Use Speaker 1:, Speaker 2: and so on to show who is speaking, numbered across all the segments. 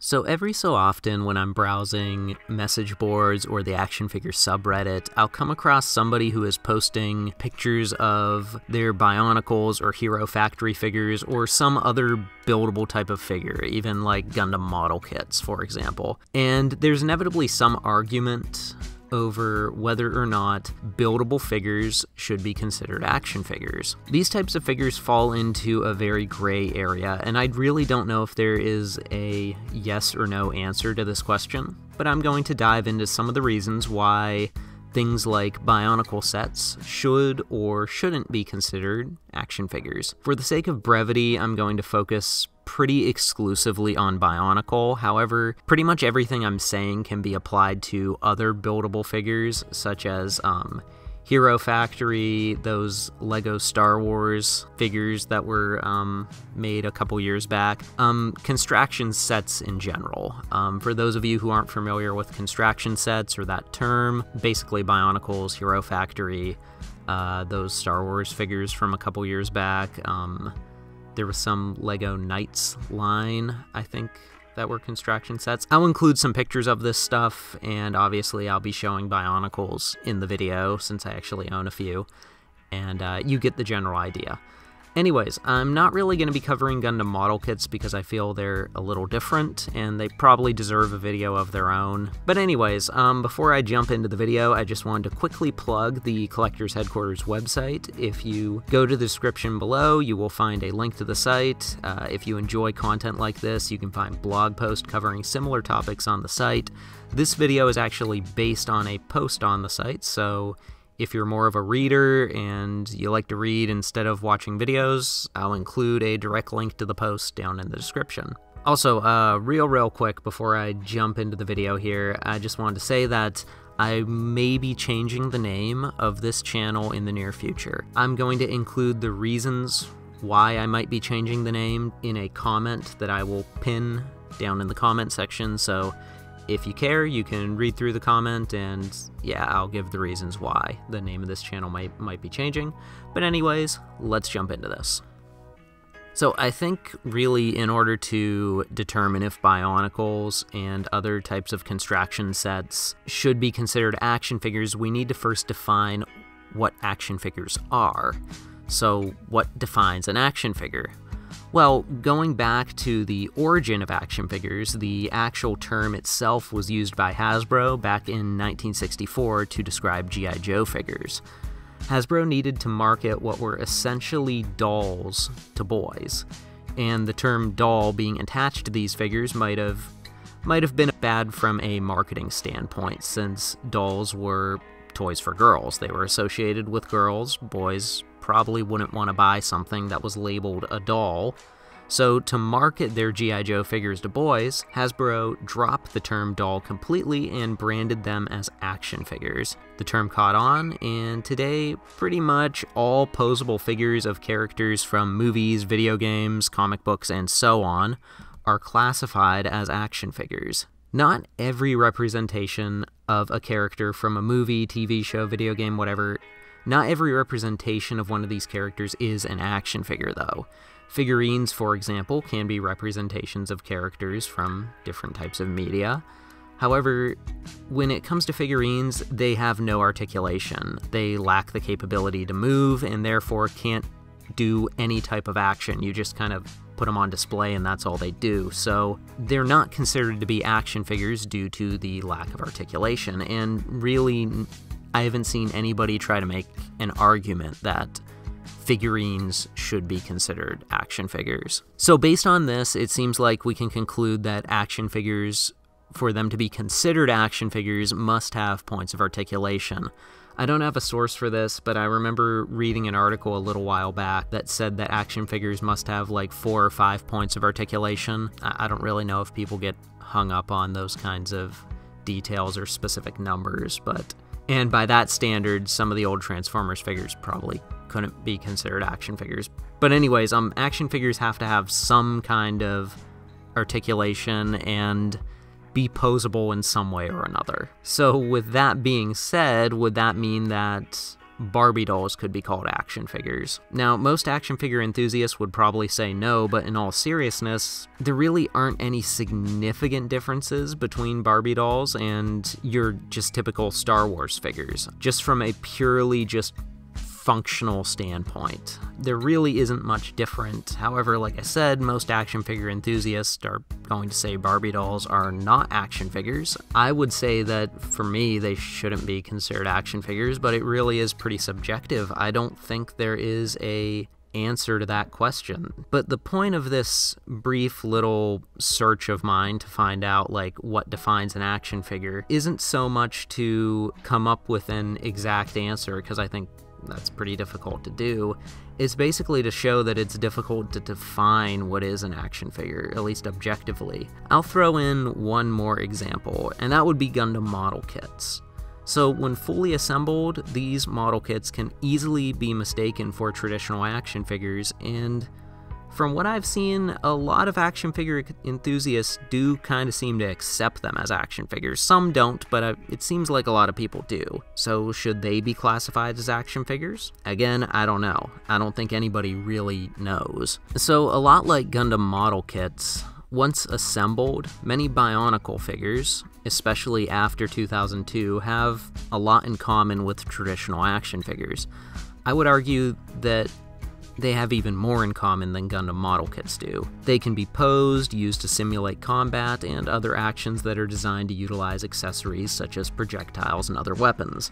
Speaker 1: So every so often when I'm browsing message boards or the action figure subreddit, I'll come across somebody who is posting pictures of their Bionicles or Hero Factory figures or some other buildable type of figure, even like Gundam Model Kits, for example. And there's inevitably some argument over whether or not buildable figures should be considered action figures. These types of figures fall into a very gray area, and I really don't know if there is a yes or no answer to this question, but I'm going to dive into some of the reasons why things like Bionicle sets should or shouldn't be considered action figures. For the sake of brevity, I'm going to focus pretty exclusively on Bionicle. However, pretty much everything I'm saying can be applied to other buildable figures, such as Hero Factory, those Lego Star Wars figures that were made a couple years back, Constraction sets in general. For those of you who aren't familiar with Constraction sets or that term, basically Bionicles, Hero Factory, those Star Wars figures from a couple years back. There was some Lego Knights line, I think, that were Constraction sets. I'll include some pictures of this stuff, and obviously I'll be showing Bionicles in the video, since I actually own a few, and you get the general idea. Anyways, I'm not really going to be covering Gundam Model Kits because I feel they're a little different, and they probably deserve a video of their own. But anyways, before I jump into the video, I just wanted to quickly plug the Collectors Headquarters website. If you go to the description below, you will find a link to the site. If you enjoy content like this, you can find blog posts covering similar topics on the site. This video is actually based on a post on the site, so if you're more of a reader and you like to read instead of watching videos, I'll include a direct link to the post down in the description. Also, real quick before I jump into the video here, I just wanted to say that I may be changing the name of this channel in the near future. I'm going to include the reasons why I might be changing the name in a comment that I will pin down in the comment section, so if you care, you can read through the comment, and yeah, I'll give the reasons why the name of this channel might be changing. But anyways, let's jump into this. So I think really in order to determine if Bionicles and other types of Constraction sets should be considered action figures, we need to first define what action figures are. So what defines an action figure? Well, going back to the origin of action figures, the actual term itself was used by Hasbro back in 1964 to describe G.I. Joe figures. Hasbro needed to market what were essentially dolls to boys, and the term doll being attached to these figures might have been bad from a marketing standpoint, since dolls were toys for girls. They were associated with girls. Boys probably wouldn't want to buy something that was labeled a doll. So to market their G.I. Joe figures to boys, Hasbro dropped the term doll completely and branded them as action figures. The term caught on, and today pretty much all posable figures of characters from movies, video games, comic books, and so on are classified as action figures. Not every representation of a character from a movie, TV show, video game, whatever, not every representation of one of these characters is an action figure, though. Figurines, for example, can be representations of characters from different types of media. However, when it comes to figurines, they have no articulation. They lack the capability to move, and therefore can't do any type of action. You just kind of put them on display and that's all they do. So they're not considered to be action figures due to the lack of articulation, and really I haven't seen anybody try to make an argument that figurines should be considered action figures. So based on this, it seems like we can conclude that action figures, for them to be considered action figures, must have points of articulation. I don't have a source for this, but I remember reading an article a little while back that said that action figures must have like 4 or 5 points of articulation. I don't really know if people get hung up on those kinds of details or specific numbers, and by that standard, some of the old Transformers figures probably couldn't be considered action figures. But anyways, action figures have to have some kind of articulation and be posable in some way or another. So with that being said, would that mean that Barbie dolls could be called action figures. Now, most action figure enthusiasts would probably say no, but in all seriousness, there really aren't any significant differences between Barbie dolls and your just typical Star Wars figures, just from a purely just functional standpoint. There really isn't much different. However, like I said, most action figure enthusiasts are going to say Barbie dolls are not action figures. I would say that for me, they shouldn't be considered action figures, but it really is pretty subjective. I don't think there is a answer to that question. But the point of this brief little search of mine to find out like what defines an action figure isn't so much to come up with an exact answer, because I think that's pretty difficult to do. It's basically to show that it's difficult to define what is an action figure, at least objectively. I'll throw in one more example, and that would be Gundam Model Kits. So when fully assembled, these model kits can easily be mistaken for traditional action figures, and from what I've seen, a lot of action figure enthusiasts do kind of seem to accept them as action figures. Some don't, but it seems like a lot of people do. So should they be classified as action figures? Again, I don't know. I don't think anybody really knows. So a lot like Gundam Model Kits, once assembled, many Bionicle figures, especially after 2002, have a lot in common with traditional action figures. I would argue that they have even more in common than Gundam Model Kits do. They can be posed, used to simulate combat, and other actions that are designed to utilize accessories such as projectiles and other weapons.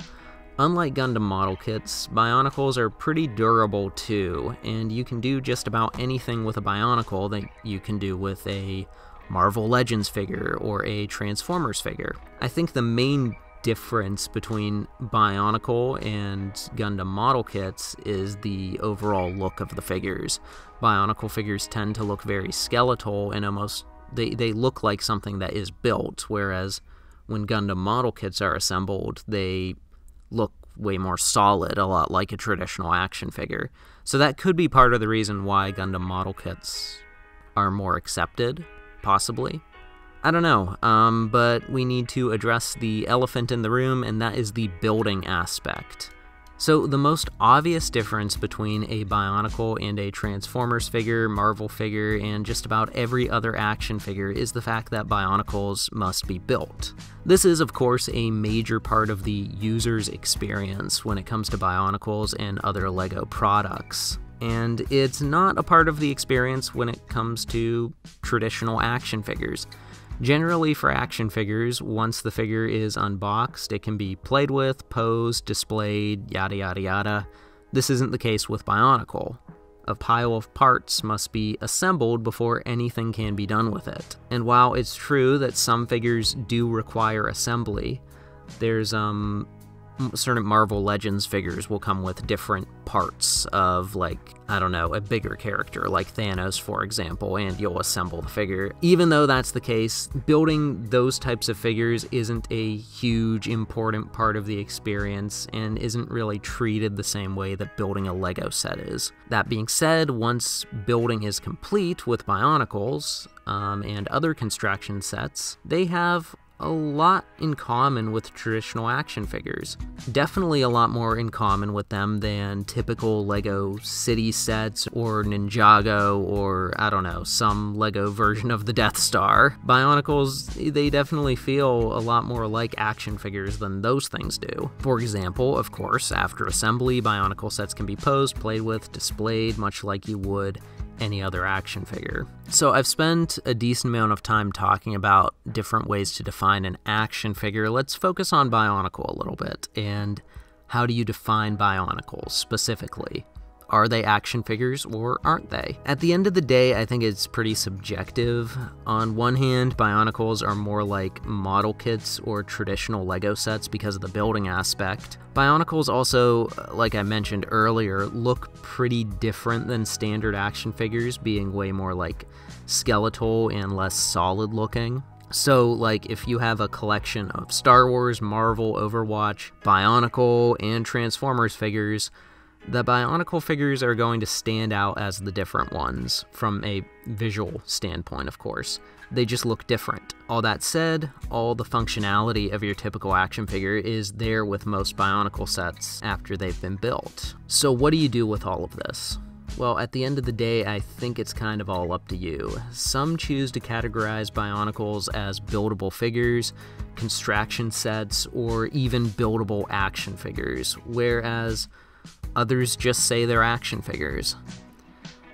Speaker 1: Unlike Gundam Model Kits, Bionicles are pretty durable too, and you can do just about anything with a Bionicle that you can do with a Marvel Legends figure or a Transformers figure. I think the main difference between Bionicle and Gundam Model Kits is the overall look of the figures. Bionicle figures tend to look very skeletal and almost they look like something that is built, whereas when Gundam Model Kits are assembled, they look way more solid, a lot like a traditional action figure. So that could be part of the reason why Gundam Model Kits are more accepted, possibly. I don't know, but we need to address the elephant in the room, and that is the building aspect. So the most obvious difference between a Bionicle and a Transformers figure, Marvel figure, and just about every other action figure is the fact that Bionicles must be built. This is, of course, a major part of the user's experience when it comes to Bionicles and other LEGO products. And it's not a part of the experience when it comes to traditional action figures. Generally, for action figures, once the figure is unboxed, it can be played with, posed, displayed, yada yada yada. This isn't the case with Bionicle. A pile of parts must be assembled before anything can be done with it. And while it's true that some figures do require assembly, there's certain Marvel Legends figures will come with different parts of, like, I don't know, a bigger character, like Thanos, for example, and you'll assemble the figure. Even though that's the case, building those types of figures isn't a huge, important part of the experience and isn't really treated the same way that building a LEGO set is. That being said, once building is complete with Bionicles and other Constraction sets, they have a lot in common with traditional action figures. Definitely a lot more in common with them than typical LEGO city sets or Ninjago or, I don't know, some LEGO version of the Death Star. Bionicles, they definitely feel a lot more like action figures than those things do. For example, of course, after assembly, Bionicle sets can be posed, played with, displayed, much like you would any other action figure. So I've spent a decent amount of time talking about different ways to define an action figure. Let's focus on Bionicle a little bit, and how do you define Bionicles specifically? Are they action figures or aren't they? At the end of the day, I think it's pretty subjective. On one hand, Bionicles are more like model kits or traditional LEGO sets because of the building aspect. Bionicles also, like I mentioned earlier, look pretty different than standard action figures, being way more like skeletal and less solid looking. So, like, if you have a collection of Star Wars, Marvel, Overwatch, Bionicle, and Transformers figures, The Bionicle figures are going to stand out as the different ones, from a visual standpoint, of course. They just look different. All that said, all the functionality of your typical action figure is there with most Bionicle sets after they've been built. So what do you do with all of this? Well, at the end of the day, I think it's kind of all up to you. Some choose to categorize Bionicles as buildable figures, Constraction sets, or even buildable action figures, whereas others just say they're action figures.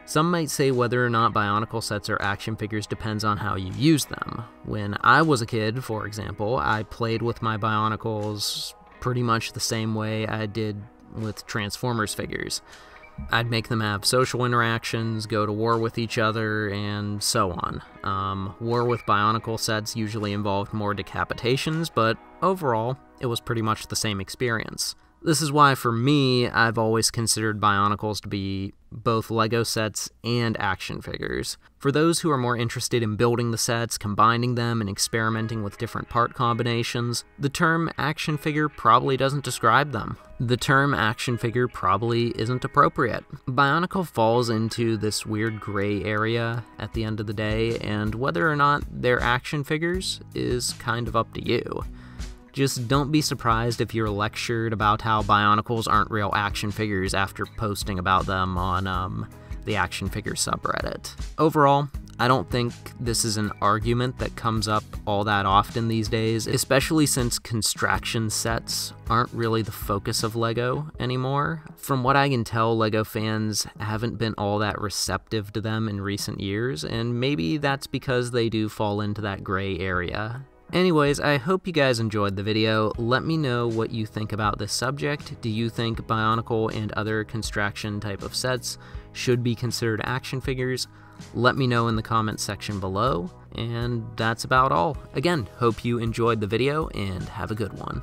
Speaker 1: Some might say whether or not Bionicle sets are action figures depends on how you use them. When I was a kid, for example, I played with my Bionicles pretty much the same way I did with Transformers figures. I'd make them have social interactions, go to war with each other, and so on. War with Bionicle sets usually involved more decapitations, but overall, it was pretty much the same experience. This is why, for me, I've always considered Bionicles to be both LEGO sets and action figures. For those who are more interested in building the sets, combining them, and experimenting with different part combinations, the term action figure probably doesn't describe them. The term action figure probably isn't appropriate. Bionicle falls into this weird gray area at the end of the day, and whether or not they're action figures is kind of up to you. Just don't be surprised if you're lectured about how Bionicles aren't real action figures after posting about them on the action figure subreddit. Overall, I don't think this is an argument that comes up all that often these days, especially since Constraction sets aren't really the focus of LEGO anymore. From what I can tell, LEGO fans haven't been all that receptive to them in recent years, and maybe that's because they do fall into that gray area. Anyways, I hope you guys enjoyed the video. Let me know what you think about this subject. Do you think Bionicle and other Constraction type of sets should be considered action figures? Let me know in the comments section below, and that's about all. Again, hope you enjoyed the video, and have a good one.